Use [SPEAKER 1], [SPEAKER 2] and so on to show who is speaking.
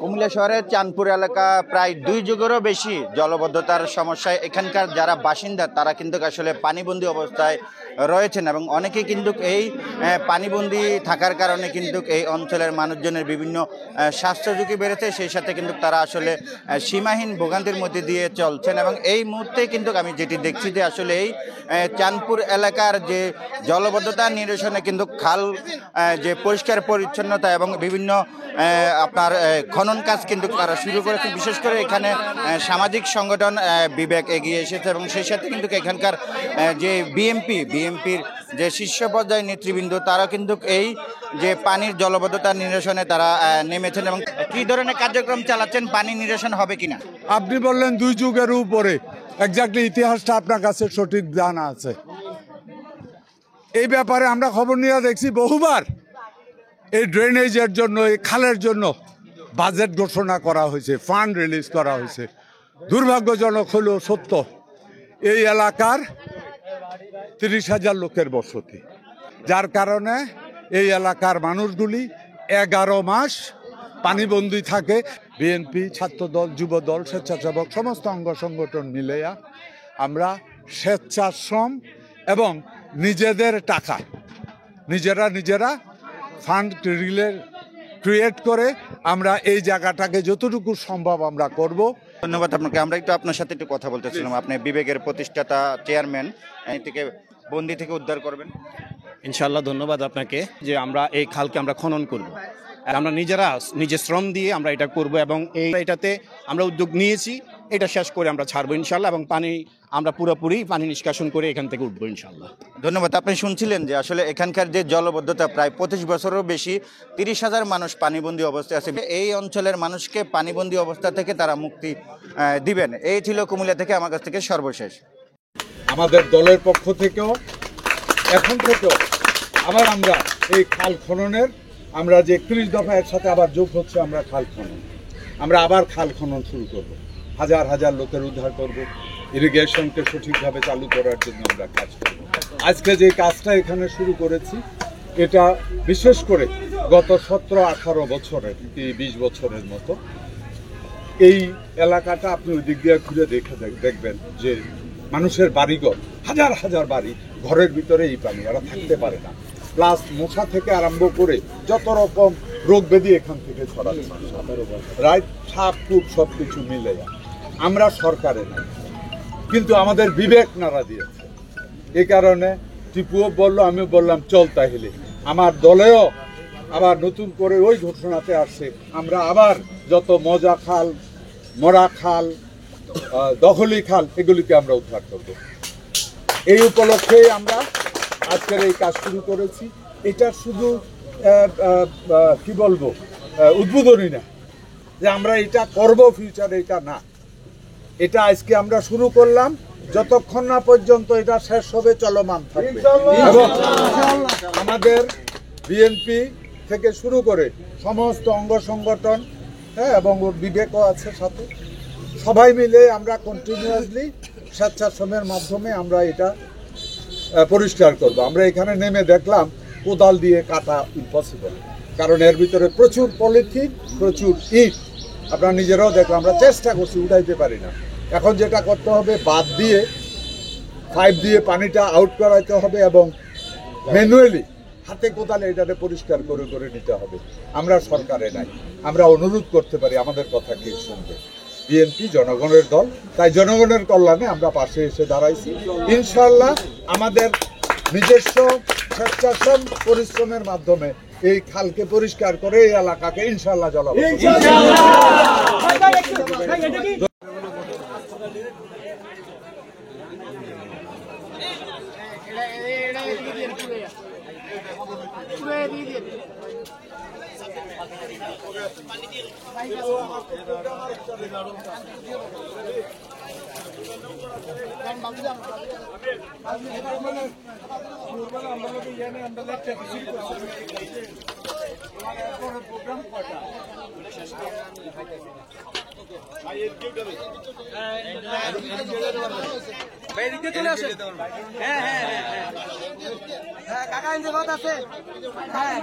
[SPEAKER 1] কুমিল্লা শহরের চাঁদপুর এলাকা প্রায় 2 যুগেরও বেশি জলবদ্ধতার সমস্যায় এখানকার যারা বাসিন্দা তারা কিন্তু আসলে পানিবন্দী অবস্থায় রয়েছেন এবং অনেকেই কিন্তু এই পানিবন্দী থাকার কারণে কিন্তু এই অঞ্চলের মানুষজনের বিভিন্ন স্বাস্থ্য ঝুঁকি বেড়েছে, সেই সাথে কিন্তু তারা আসলে সীমাহীন ভোগান্তির মধ্যে দিয়ে চলছেন। এবং এই মুহূর্তে কিন্তু আমি যেটি দেখছি যে আসলে এই চাঁদপুর এলাকার যে জলবদ্ধতা নিরসনে কিন্তু খাল যে পরিষ্কার পরিচ্ছন্নতা এবং বিভিন্ন আপনার খনন কাজ কিন্তু তারা শুরু করেছে। বিশেষ করে এখানে সামাজিক সংগঠন বিবেক এগিয়ে এসেছে এবং সেই সাথে কিন্তু এখানকার যে বিএমপির যে শীর্ষ পর্যায়ের নেতৃবৃন্দ তারা কিন্তু এই যে পানির জলবদ্ধতা নিরসনে তারা নেমেছেন। এবং কি ধরনের কার্যক্রম চালাচ্ছেন, পানি নিরসন হবে কিনা?
[SPEAKER 2] আপনি বললেন 2 যুগের উপরে, এক্স্যাক্টলি ইতিহাসটা আপনার কাছে সঠিক জানা আছে। এই ব্যাপারে আমরা খবর নিয়ে দেখছি বহুবার এই ড্রেনেজের জন্য, এই খালের জন্য বাজেট ঘোষণা করা হয়েছে, ফান্ড রিলিজ করা হয়েছে। দুর্ভাগ্যজনক হলেও সত্য, এই এলাকার 30,000 লোকের বসতি, যার কারণে এই এলাকার মানুষগুলি 11 মাস পানিবন্দী থাকে। বিএনপি, ছাত্রদল, যুবদল, স্বেচ্ছাসেবক সমস্ত অঙ্গ সংগঠন মিলেয়া আমরা স্বেচ্ছাশ্রম এবং নিজেদের টাকা নিজেরা ফান্ড ক্রিয়েট করে আমরা এই জায়গাটাকে যতটুকু সম্ভব আমরা করব।
[SPEAKER 1] ধন্যবাদ আপনাকে। আমরা একটু আপনার সাথে একটু কথা বলতেছিলাম। আপনি বিবেকের প্রতিষ্ঠাতা চেয়ারম্যান, থেকে বন্দি থেকে উদ্ধার করবেন
[SPEAKER 3] ইনশাআল্লাহ। ধন্যবাদ আপনাকে যে আমরা এই খালকে আমরা খনন করব, আমরা নিজের শ্রম দিয়ে আমরা এটা করব এবং এটাতে আমরা উদ্যোগ নিয়েছি। এটা শেষ করে আমরা ছাড়বো ইনশাআল্লাহ এবং আমরা পুরোপুরি পানি নিষ্কাশন করে এখান থেকে উঠবো ইনশাআল্লাহ।
[SPEAKER 1] ধন্যবাদ। আপনি শুনছিলেন যে আসলে এখানকার যে জলবদ্ধতা প্রায় 25 বছরেরও বেশি, 30,000 মানুষ পানিবন্দী অবস্থায় আছে। এই অঞ্চলের মানুষকে পানিবন্দী অবস্থা থেকে তারা মুক্তি দিবেন। এই ছিল কুমিল্লা থেকে আমার কাছ থেকে সর্বশেষ।
[SPEAKER 2] আমাদের দলের পক্ষ থেকেও এখন থেকেও আবার আমরা এই খাল খননের আমরা যে 31 দফা এর সাথে আবার যোগ হচ্ছে, আমরা আবার খাল খনন শুরু করব, হাজার হাজার লোকের উদ্ধার করব, ইরিগেশনকে সঠিকভাবে চালু করার জন্য আমরা কাজ করব। আজকে যে কাজটা এখানে শুরু করেছি, এটা বিশেষ করে গত 17-18 বছরের, 20 বছরের মতো এই এলাকাটা আপনি ওই দিক দিয়ে ঘুরে দেখবেন যে মানুষের বাড়িঘর, হাজার হাজার বাড়ি, ঘরের ভিতরে এই পানি, এরা থাকতে পারে না। প্লাস মশা থেকে আরম্ভ করে যত রকম রোগ ব্যাধি এখান থেকে ছড়াচ্ছে, রাইট, সাপ কূপ সব কিছু মিলে। আমরা সরকারে নাই, কিন্তু আমাদের বিবেক নাড়া দিয়েছে। এই কারণে টিপুও বললো, আমিও বললাম চল তাহলে। আমার দলেও আবার নতুন করে ওই ঘোষণাতে আসছে, আমরা আবার যত মজা খাল, মরা খাল, দখলি খাল, এগুলিকে আমরা উদ্ধার করব। এই উপলক্ষেই আমরা আজকের এই কাজ শুরু করেছি। এটা শুধু কি বলবো, উদ্বোধনী না যে আমরা এটা করব ফিউচারে, এটা না। এটা আজকে আমরা শুরু করলাম, যতক্ষণ না পর্যন্ত এটা শেষ হবে চলমান থাকবে। এবং আমাদের বিএনপি থেকে শুরু করে সমস্ত অঙ্গ সংগঠন, হ্যাঁ, এবং বিবেকও আছে সাথে, সবাই মিলে আমরা কন্টিনিউয়াসলি স্বেচ্ছাশ্রমের মাধ্যমে আমরা এটা পরিষ্কার করব। আমরা এখানে নেমে দেখলাম কোদাল দিয়ে কাটা ইম্পসিবল, কারণ এর ভিতরে প্রচুর পলিথিন, প্রচুর ইট। আপনারা নিজেরাও দেখলাম, আমরা চেষ্টা করছি, উঠাইতে পারি না। এখন যেটা করতে হবে, বাদ দিয়ে পাইপ দিয়ে পানিটা আউট করাইতে হবে এবং ম্যানুয়ালি হাতে কোদালে এটাকে পরিষ্কার করে করে নিতে হবে। আমরা সরকারে নাই, আমরা অনুরোধ করতে পারি, আমাদের কথা কে শুনবে? বিএনপি জনগণের দল, তাই জনগণের কল্যাণে আমরা পাশে এসে দাঁড়াইছি। ইনশাআল্লাহ আমাদের নিজস্ব স্বেচ্ছাশ্রম পরিশ্রমের মাধ্যমে এই খালকে পরিষ্কার করে এই এলাকাকে ইনশাআল্লাহ জলবদ্ধ।
[SPEAKER 4] চলে আসে। হ্যাঁ হ্যাঁ হ্যাঁ হ্যাঁ কাকা ইঞ্জিন আছে। হ্যাঁ